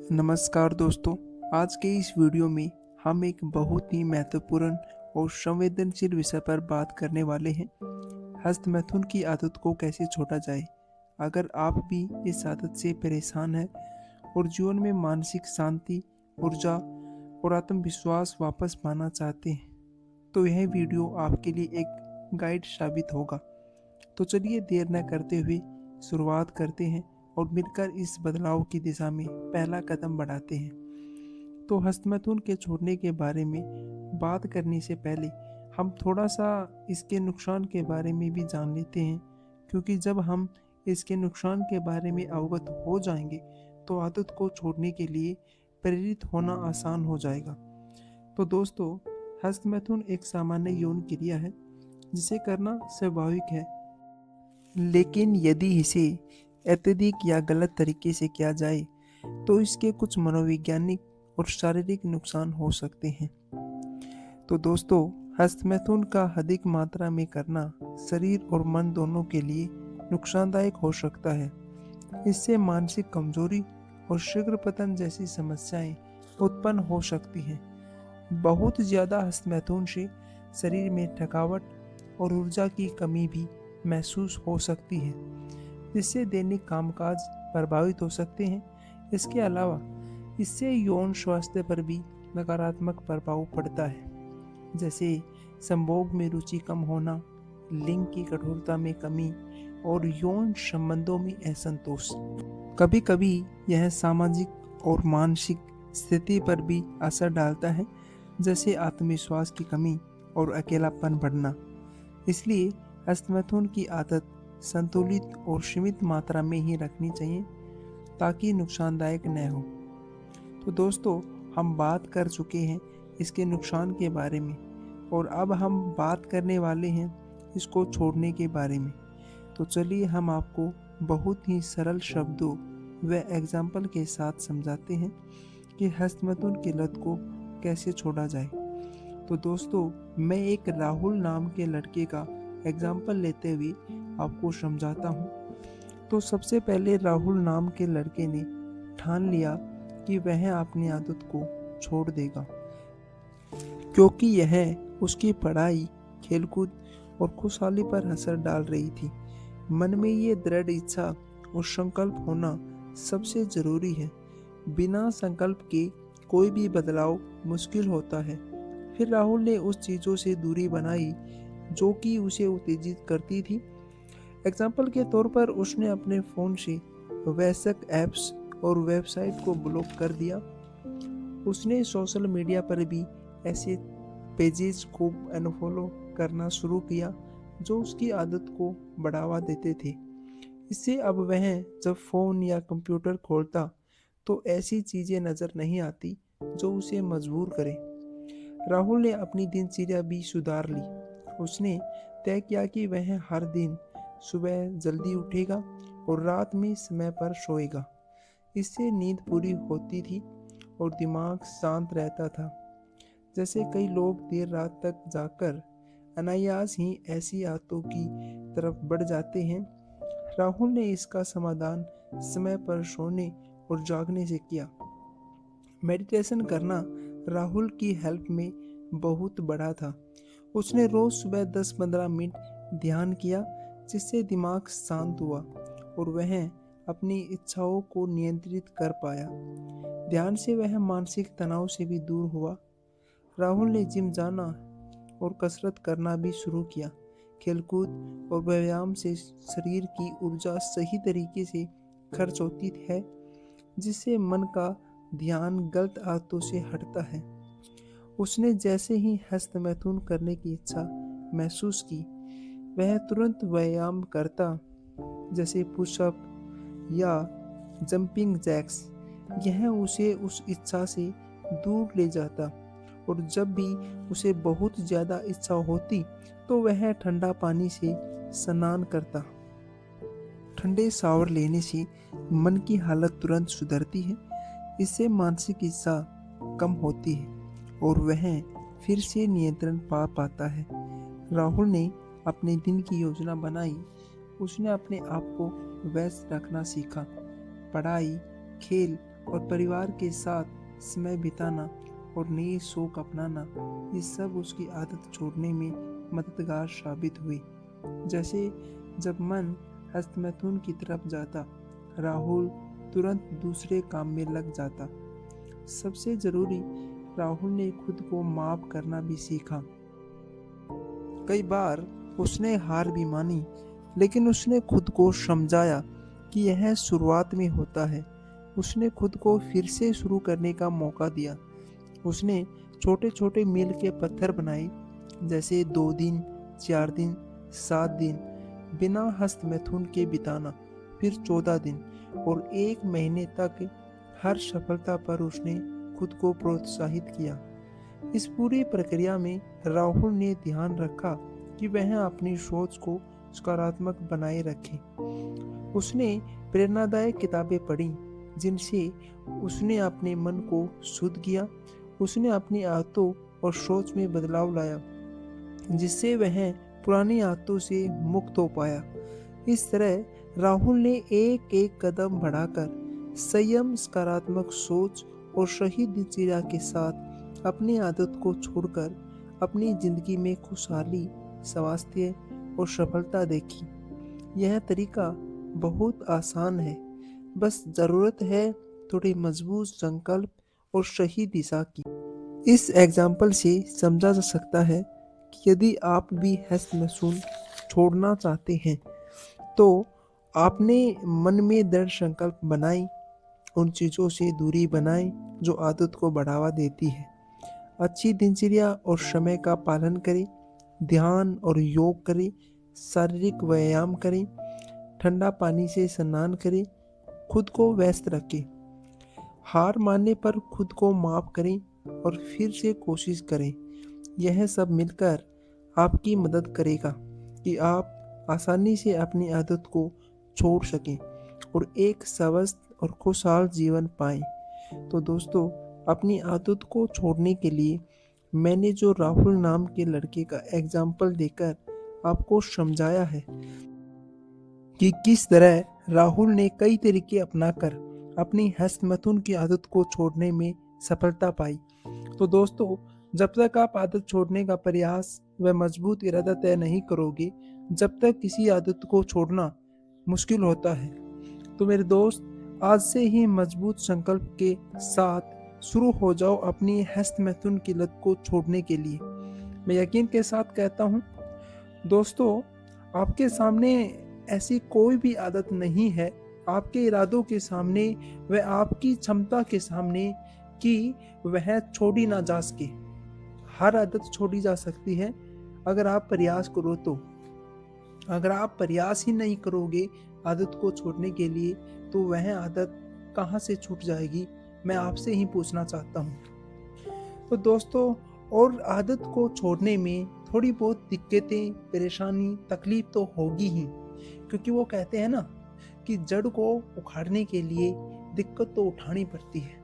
नमस्कार दोस्तों। आज के इस वीडियो में हम एक बहुत ही महत्वपूर्ण और संवेदनशील विषय पर बात करने वाले हैं। हस्तमैथुन की आदत को कैसे छोड़ा जाए। अगर आप भी इस आदत से परेशान हैं और जीवन में मानसिक शांति, ऊर्जा और आत्मविश्वास वापस पाना चाहते हैं, तो यह वीडियो आपके लिए एक गाइड साबित होगा। तो चलिए देर न करते हुए शुरुआत करते हैं और मिलकर इस बदलाव की दिशा में पहला कदम बढ़ाते हैं। तो हस्तमैथुन के छोड़ने के बारे में बात करने से पहले हम थोड़ा सा इसके नुकसान के बारे में भी जान लेते हैं, क्योंकि जब हम इसके नुकसान के बारे में अवगत हो जाएंगे तो आदत को छोड़ने के लिए प्रेरित होना आसान हो जाएगा। तो दोस्तों, हस्तमैथुन एक सामान्य यौन क्रिया है जिसे करना स्वाभाविक है, लेकिन यदि इसे अत्यधिक या गलत तरीके से किया जाए तो इसके कुछ मनोवैज्ञानिक और शारीरिक नुकसान हो सकते हैं। तो दोस्तों, हस्तमैथुन का अधिक मात्रा में करना शरीर और मन दोनों के लिए नुकसानदायक हो सकता है। इससे मानसिक कमजोरी और शीघ्र पतन जैसी समस्याएं उत्पन्न हो सकती हैं। बहुत ज़्यादा हस्तमैथुन से शरीर में थकावट और ऊर्जा की कमी भी महसूस हो सकती है, जिससे दैनिक कामकाज प्रभावित हो सकते हैं। इसके अलावा इससे यौन स्वास्थ्य पर भी नकारात्मक प्रभाव पड़ता है, जैसे संभोग में रुचि कम होना, लिंग की कठोरता में कमी और यौन संबंधों में असंतोष। कभी कभी यह सामाजिक और मानसिक स्थिति पर भी असर डालता है, जैसे आत्मविश्वास की कमी और अकेलापन बढ़ना। इसलिए हस्तमैथुन की आदत संतुलित और सीमित मात्रा में ही रखनी चाहिए ताकि नुकसानदायक न हो। तो दोस्तों, हम बात कर चुके हैं इसके नुकसान के बारे में और अब हम बात करने वाले हैं इसको छोड़ने के बारे में। तो चलिए हम आपको बहुत ही सरल शब्दों व एग्जाम्पल के साथ समझाते हैं कि हस्तमैथुन की लत को कैसे छोड़ा जाए। तो दोस्तों, मैं एक राहुल नाम के लड़के का एग्जाम्पल लेते हुए आपको समझाता हूँ। तो सबसे पहले राहुल नाम के लड़के ने ठान लिया कि वह अपनी आदत को छोड़ देगा, क्योंकि यह उसकी पढ़ाई, खेलकूद और खुशहाली पर असर डाल रही थी। मन में ये दृढ़ इच्छा और संकल्प होना सबसे जरूरी है। बिना संकल्प के कोई भी बदलाव मुश्किल होता है। फिर राहुल ने उस चीज़ों से दूरी बनाई जो कि उसे उत्तेजित करती थी। एग्जाम्पल के तौर पर उसने अपने फ़ोन से वयस्क ऐप्स और वेबसाइट को ब्लॉक कर दिया। उसने सोशल मीडिया पर भी ऐसे पेजेस को अनफॉलो करना शुरू किया जो उसकी आदत को बढ़ावा देते थे। इससे अब वह जब फ़ोन या कंप्यूटर खोलता तो ऐसी चीज़ें नज़र नहीं आती जो उसे मजबूर करे। राहुल ने अपनी दिनचर्या भी सुधार ली। उसने तय किया कि वह हर दिन सुबह जल्दी उठेगा और रात में समय पर सोएगा। इससे नींद पूरी होती थी और दिमाग शांत रहता था। जैसे कई लोग देर रात तक जाकर अनायास ही ऐसी आदतों की तरफ बढ़ जाते हैं, राहुल ने इसका समाधान समय पर सोने और जागने से किया। मेडिटेशन करना राहुल की हेल्प में बहुत बड़ा था। उसने रोज सुबह 10-15 मिनट ध्यान किया, जिससे दिमाग शांत हुआ और वह अपनी इच्छाओं को नियंत्रित कर पाया। ध्यान से वह मानसिक तनाव से भी दूर हुआ। राहुल ने जिम जाना और कसरत करना भी शुरू किया। खेलकूद और व्यायाम से शरीर की ऊर्जा सही तरीके से खर्च होती है, जिससे मन का ध्यान गलत आदतों से हटता है। उसने जैसे ही हस्तमैथुन करने की इच्छा महसूस की, वह तुरंत व्यायाम करता, जैसे पुशअप या जंपिंग जैक्स। यह उसे उस इच्छा से दूर ले जाता और जब भी उसे बहुत ज़्यादा इच्छा होती तो वह ठंडा पानी से स्नान करता। ठंडे शावर लेने से मन की हालत तुरंत सुधरती है। इससे मानसिक इच्छा कम होती है और वह फिर से नियंत्रण पा पाता है। राहुल ने अपने दिन की योजना बनाई। उसने अपने आप को व्यस्त रखना सीखा। पढ़ाई, खेल और परिवार के साथ समय बिताना और नए शौक अपनाना, ये सब उसकी आदत छोड़ने में मददगार साबित हुई। जैसे जब मन हस्तमैथुन की तरफ जाता, राहुल तुरंत दूसरे काम में लग जाता। सबसे जरूरी, राहुल ने खुद को माफ करना भी सीखा। कई बार उसने हार भी मानी, लेकिन उसने खुद को समझाया कि यह शुरुआत में होता है। उसने खुद को फिर से शुरू करने का मौका दिया। उसने छोटे छोटे मील के पत्थर बनाए, जैसे 2 दिन, 4 दिन, 7 दिन बिना हस्तमैथुन के बिताना, फिर 14 दिन और 1 महीने तक। हर सफलता पर उसने खुद को प्रोत्साहित किया। इस पूरी प्रक्रिया में राहुल ने ध्यान रखा कि वह अपनी सोच को सकारात्मक बनाए रखे। उसने प्रेरणादायक किताबें पढ़ी, जिनसे उसने अपने मन को शुद्ध किया। उसने अपनी आदतों और सोच में बदलाव लाया, जिससे वह पुरानी आदतों से मुक्त हो पाया। इस तरह राहुल ने एक एक कदम बढ़ाकर संयम, सकारात्मक सोच और सही दिनचर्या के साथ अपनी आदत को छोड़कर अपनी जिंदगी में खुशहाली, स्वास्थ्य और सफलता देखी। यह तरीका बहुत आसान है, बस ज़रूरत है थोड़ी मजबूत संकल्प और सही दिशा की। इस एग्जाम्पल से समझा जा सकता है कि यदि आप भी हस्तमैथुन छोड़ना चाहते हैं, तो आपने मन में दृढ़ संकल्प बनाएं, उन चीज़ों से दूरी बनाएं जो आदत को बढ़ावा देती है। अच्छी दिनचर्या और समय का पालन करें, ध्यान और योग करें, शारीरिक व्यायाम करें, ठंडा पानी से स्नान करें, खुद को व्यस्त रखें। हार मानने पर खुद को माफ करें और फिर से कोशिश करें। यह सब मिलकर आपकी मदद करेगा कि आप आसानी से अपनी आदत को छोड़ सकें और एक स्वस्थ और खुशहाल जीवन पाएं। तो दोस्तों, अपनी आदत को छोड़ने के लिए मैंने जो राहुल नाम के लड़के का एग्जाम्पल देकर आपको समझाया है कि किस तरह राहुल ने कई तरीके अपनाकर अपनी हस्तमैथुन की आदत को छोड़ने में सफलता पाई। तो दोस्तों, जब तक आप आदत छोड़ने का प्रयास व मजबूत इरादा तय नहीं करोगे, जब तक किसी आदत को छोड़ना मुश्किल होता है। तो मेरे दोस्त, आज से ही मजबूत संकल्प के साथ शुरू हो जाओ अपनी हस्तमैथुन की लत को छोड़ने के लिए। मैं यकीन के साथ कहता हूँ दोस्तों, आपके सामने ऐसी कोई भी आदत नहीं है, आपके इरादों के सामने व आपकी क्षमता के सामने, कि वह छोड़ी ना जा सके। हर आदत छोड़ी जा सकती है अगर आप प्रयास करो तो। अगर आप प्रयास ही नहीं करोगे आदत को छोड़ने के लिए, तो वह आदत कहाँ से छूट जाएगी, मैं आपसे ही पूछना चाहता हूँ। तो दोस्तों, और आदत को छोड़ने में थोड़ी बहुत दिक्कतें, परेशानी, तकलीफ तो होगी ही, क्योंकि वो कहते हैं ना कि जड़ को उखाड़ने के लिए दिक्कत तो उठानी पड़ती है।